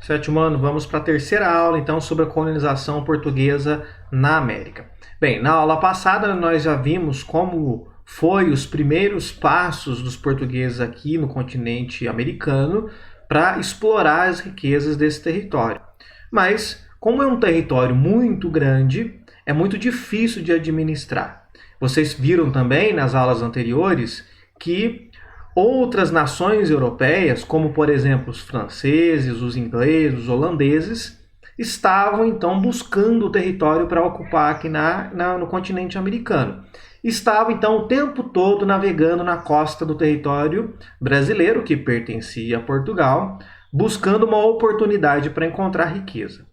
Sétimo ano, vamos para a terceira aula, então, sobre a colonização portuguesa na América. Bem, na aula passada nós já vimos como foi os primeiros passos dos portugueses aqui no continente americano para explorar as riquezas desse território. Mas, como é um território muito grande, é muito difícil de administrar. Vocês viram também nas aulas anteriores que outras nações europeias, como por exemplo os franceses, os ingleses, os holandeses, estavam então buscando o território para ocupar aqui no continente americano. Estavam então o tempo todo navegando na costa do território brasileiro, que pertencia a Portugal, buscando uma oportunidade para encontrar riqueza.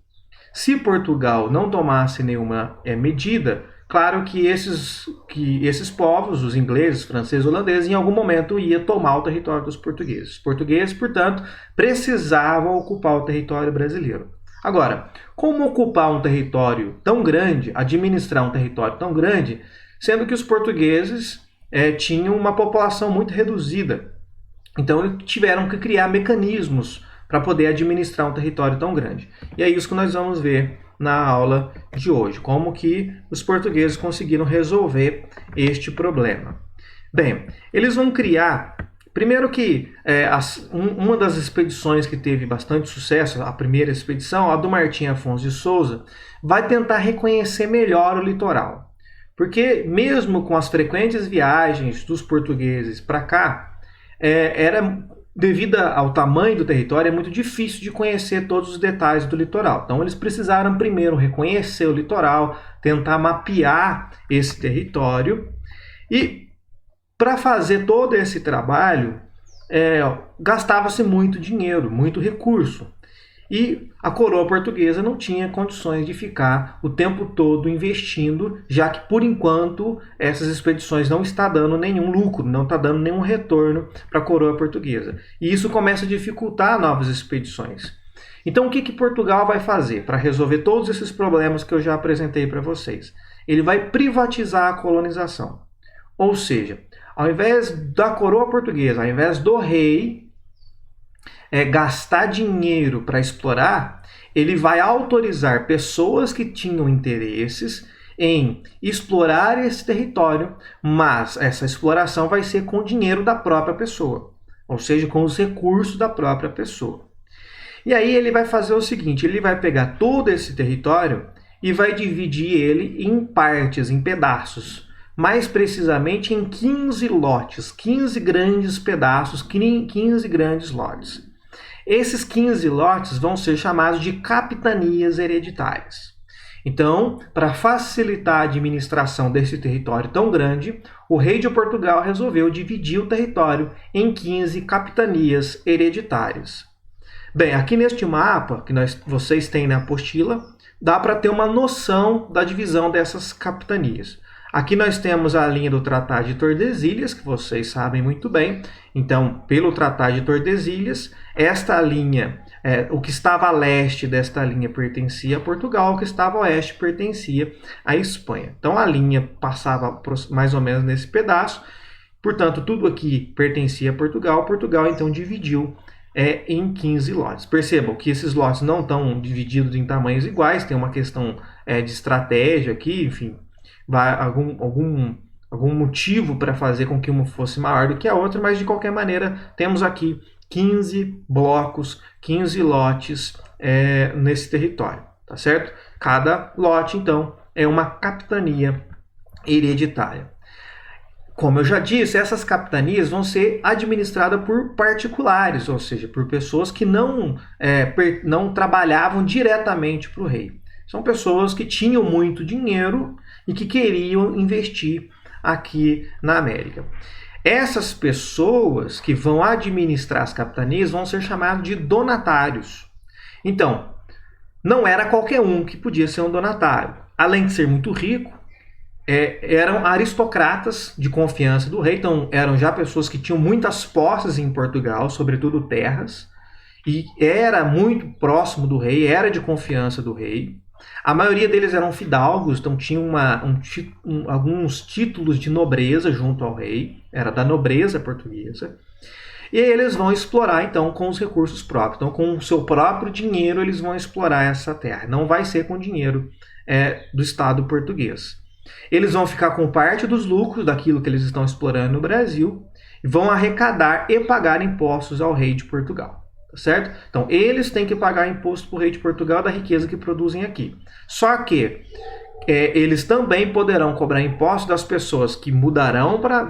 Se Portugal não tomasse nenhuma medida, claro que esses povos, os ingleses, franceses, holandeses, em algum momento ia tomar o território dos portugueses. Os portugueses, portanto, precisavam ocupar o território brasileiro. Agora, como ocupar um território tão grande, administrar um território tão grande, sendo que os portugueses tinham uma população muito reduzida? Então, eles tiveram que criar mecanismos para poder administrar um território tão grande. E é isso que nós vamos ver na aula de hoje, como que os portugueses conseguiram resolver este problema. Bem, eles vão criar, primeiro que uma das expedições que teve bastante sucesso, a primeira expedição, a do Martim Afonso de Souza, vai tentar reconhecer melhor o litoral. Porque mesmo com as frequentes viagens dos portugueses para cá, devido ao tamanho do território, é muito difícil de conhecer todos os detalhes do litoral. Então, eles precisaram primeiro reconhecer o litoral, tentar mapear esse território. E, para fazer todo esse trabalho, gastava-se muito dinheiro, muito recurso. E a coroa portuguesa não tinha condições de ficar o tempo todo investindo, já que, por enquanto, essas expedições não estão dando nenhum lucro, não está dando nenhum retorno para a coroa portuguesa. E isso começa a dificultar novas expedições. Então, o que Portugal vai fazer para resolver todos esses problemas que eu já apresentei para vocês? Ele vai privatizar a colonização. Ou seja, ao invés da coroa portuguesa, ao invés do rei gastar dinheiro para explorar, ele vai autorizar pessoas que tinham interesses em explorar esse território, mas essa exploração vai ser com o dinheiro da própria pessoa, ou seja, com os recursos da própria pessoa. E aí ele vai fazer o seguinte, ele vai pegar todo esse território e vai dividir ele em partes, em pedaços, mais precisamente em 15 lotes, 15 grandes pedaços, 15 grandes lotes. Esses 15 lotes vão ser chamados de capitanias hereditárias. Então, para facilitar a administração desse território tão grande, o rei de Portugal resolveu dividir o território em 15 capitanias hereditárias. Bem, aqui neste mapa que vocês têm na apostila, dá para ter uma noção da divisão dessas capitanias. Aqui nós temos a linha do Tratado de Tordesilhas, que vocês sabem muito bem. Então, pelo Tratado de Tordesilhas, esta linha, o que estava a leste desta linha pertencia a Portugal, o que estava a oeste pertencia à Espanha. Então, a linha passava mais ou menos nesse pedaço. Portanto, tudo aqui pertencia a Portugal. Portugal, então, dividiu em 15 lotes. Percebam que esses lotes não estão divididos em tamanhos iguais, tem uma questão de estratégia aqui, enfim, algum motivo para fazer com que uma fosse maior do que a outra, mas de qualquer maneira temos aqui 15 blocos, 15 lotes nesse território, tá certo? Cada lote, então, é uma capitania hereditária. Como eu já disse, essas capitanias vão ser administradas por particulares, ou seja, por pessoas que não trabalhavam diretamente para o rei. São pessoas que tinham muito dinheiro e que queriam investir aqui na América. Essas pessoas que vão administrar as capitanias vão ser chamadas de donatários. Então, não era qualquer um que podia ser um donatário. Além de ser muito rico, eram aristocratas de confiança do rei, então eram já pessoas que tinham muitas posses em Portugal, sobretudo terras, e era muito próximo do rei, era de confiança do rei. A maioria deles eram fidalgos, então tinham alguns títulos de nobreza junto ao rei, era da nobreza portuguesa. E aí eles vão explorar então com os recursos próprios. Então com o seu próprio dinheiro eles vão explorar essa terra. Não vai ser com dinheiro do Estado português. Eles vão ficar com parte dos lucros daquilo que eles estão explorando no Brasil e vão arrecadar e pagar impostos ao rei de Portugal. Certo? Então eles têm que pagar imposto para o rei de Portugal da riqueza que produzem aqui. Só que eles também poderão cobrar impostos das pessoas que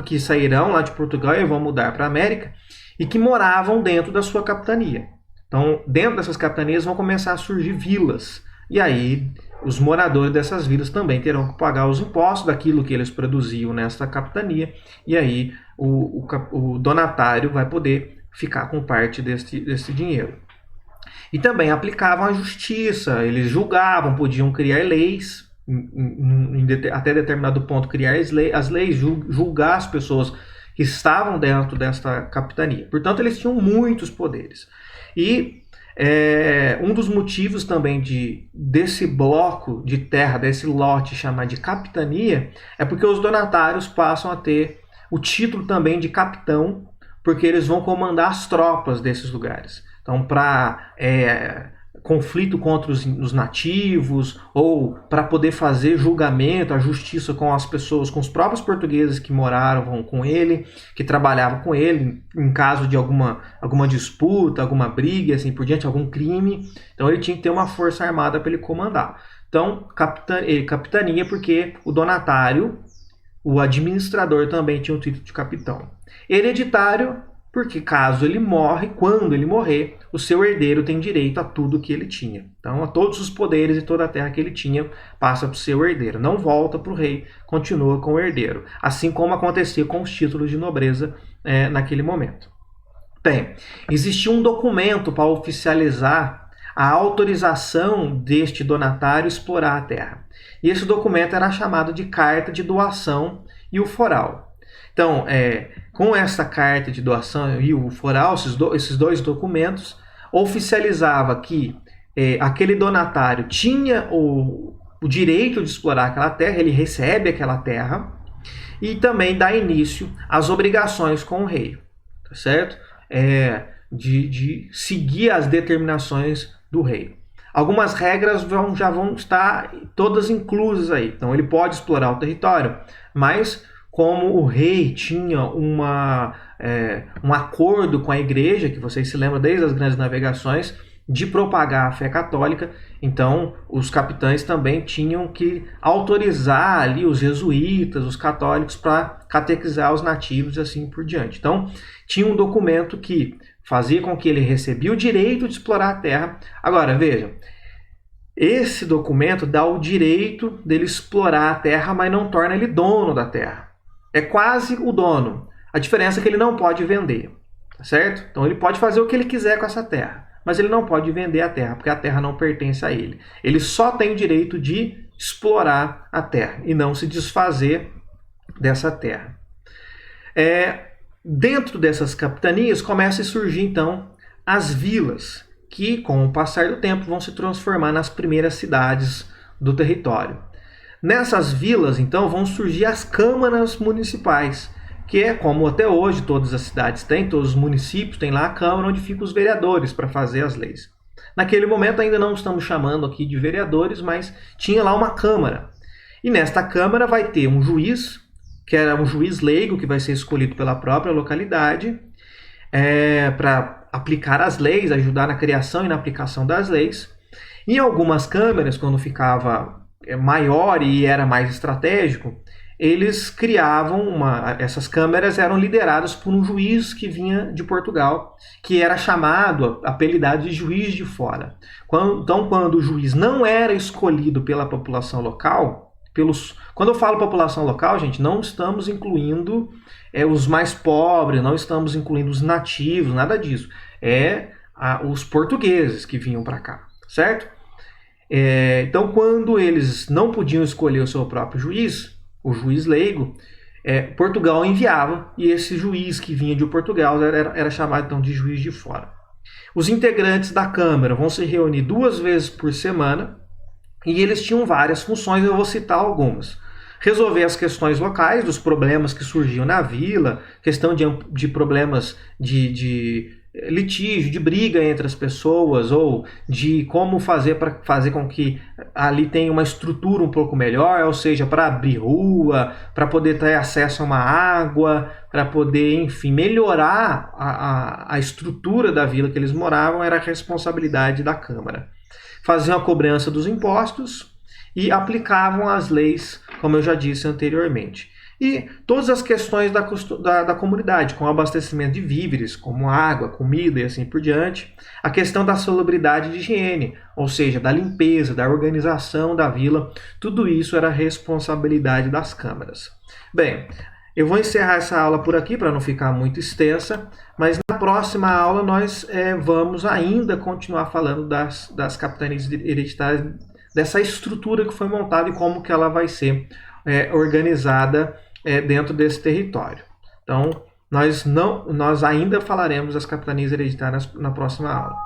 que sairão lá de Portugal e vão mudar para a América e que moravam dentro da sua capitania. Então, dentro dessas capitanias vão começar a surgir vilas. E aí, os moradores dessas vilas também terão que pagar os impostos daquilo que eles produziam nessa capitania. E aí, o donatário vai poder ficar com parte desse dinheiro. E também aplicavam a justiça, eles julgavam, podiam criar leis, até determinado ponto criar as leis, julgar as pessoas que estavam dentro desta capitania. Portanto, eles tinham muitos poderes. E um dos motivos também desse bloco de terra, desse lote chamado de capitania, é porque os donatários passam a ter o título também de capitão, porque eles vão comandar as tropas desses lugares. Então, para conflito contra os nativos, ou para poder fazer julgamento, a justiça com as pessoas, com os próprios portugueses que moravam com ele, que trabalhavam com ele, em caso de alguma disputa, alguma briga, assim por diante, algum crime. Então ele tinha que ter uma força armada para ele comandar. Então, capitania, porque o donatário, o administrador também tinha o título de capitão. Hereditário, porque caso ele quando ele morrer, o seu herdeiro tem direito a tudo que ele tinha. Então, a todos os poderes e toda a terra que ele tinha passa para o seu herdeiro. Não volta para o rei, continua com o herdeiro. Assim como acontecia com os títulos de nobreza naquele momento. Bem, existia um documento para oficializar a autorização deste donatário explorar a terra. E esse documento era chamado de Carta de Doação e o Foral. Então, com essa carta de doação e o foral, esses dois documentos, oficializava que aquele donatário tinha o direito de explorar aquela terra, ele recebe aquela terra, e também dá início às obrigações com o rei, tá certo? De seguir as determinações do rei. Algumas regras já vão estar todas inclusas aí. Então, ele pode explorar o território, mas como o rei tinha um acordo com a igreja, que vocês se lembram desde as grandes navegações, de propagar a fé católica, então os capitães também tinham que autorizar ali os jesuítas, os católicos, para catequizar os nativos e assim por diante. Então, tinha um documento que fazia com que ele recebia o direito de explorar a terra. Agora, vejam, esse documento dá o direito dele explorar a terra, mas não torna ele dono da terra. É quase o dono. A diferença é que ele não pode vender, tá certo? Então ele pode fazer o que ele quiser com essa terra, mas ele não pode vender a terra, porque a terra não pertence a ele. Ele só tem o direito de explorar a terra e não se desfazer dessa terra. Dentro dessas capitanias começam a surgir então as vilas, que com o passar do tempo vão se transformar nas primeiras cidades do território. Nessas vilas, então, vão surgir as câmaras municipais, que é como até hoje todas as cidades têm, todos os municípios têm lá a Câmara onde ficam os vereadores para fazer as leis. Naquele momento ainda não estamos chamando aqui de vereadores, mas tinha lá uma Câmara. E nesta Câmara vai ter um juiz, que era um juiz leigo, que vai ser escolhido pela própria localidade, para aplicar as leis, ajudar na criação e na aplicação das leis. Em algumas câmaras, quando ficava maior e era mais estratégico, eles criavam essas câmaras eram lideradas por um juiz que vinha de Portugal, que era chamado, apelidado de juiz de fora. Então, quando o juiz não era escolhido pela população local, quando eu falo população local, gente, não estamos incluindo os mais pobres, não estamos incluindo os nativos, nada disso. Os portugueses que vinham para cá, certo? Então, quando eles não podiam escolher o seu próprio juiz, o juiz leigo, Portugal enviava, e esse juiz que vinha de Portugal era chamado então de juiz de fora. Os integrantes da Câmara vão se reunir 2 vezes por semana, e eles tinham várias funções, eu vou citar algumas. resolver as questões locais, dos problemas que surgiam na vila, questão de problemas de litígio, de briga entre as pessoas, ou de como fazer para fazer com que ali tenha uma estrutura um pouco melhor, ou seja, para abrir rua, para poder ter acesso a uma água, para poder, enfim, melhorar a estrutura da vila que eles moravam, era a responsabilidade da Câmara. Faziam a cobrança dos impostos e aplicavam as leis, como eu já disse anteriormente. E todas as questões da comunidade, com abastecimento de víveres, como água, comida e assim por diante. A questão da salubridade de higiene, ou seja, da limpeza, da organização da vila, tudo isso era responsabilidade das câmaras. Bem, eu vou encerrar essa aula por aqui para não ficar muito extensa, mas na próxima aula nós vamos ainda continuar falando das capitanias hereditárias, dessa estrutura que foi montada e como que ela vai ser organizada dentro desse território. Então, nós ainda falaremos das capitanias hereditárias na próxima aula.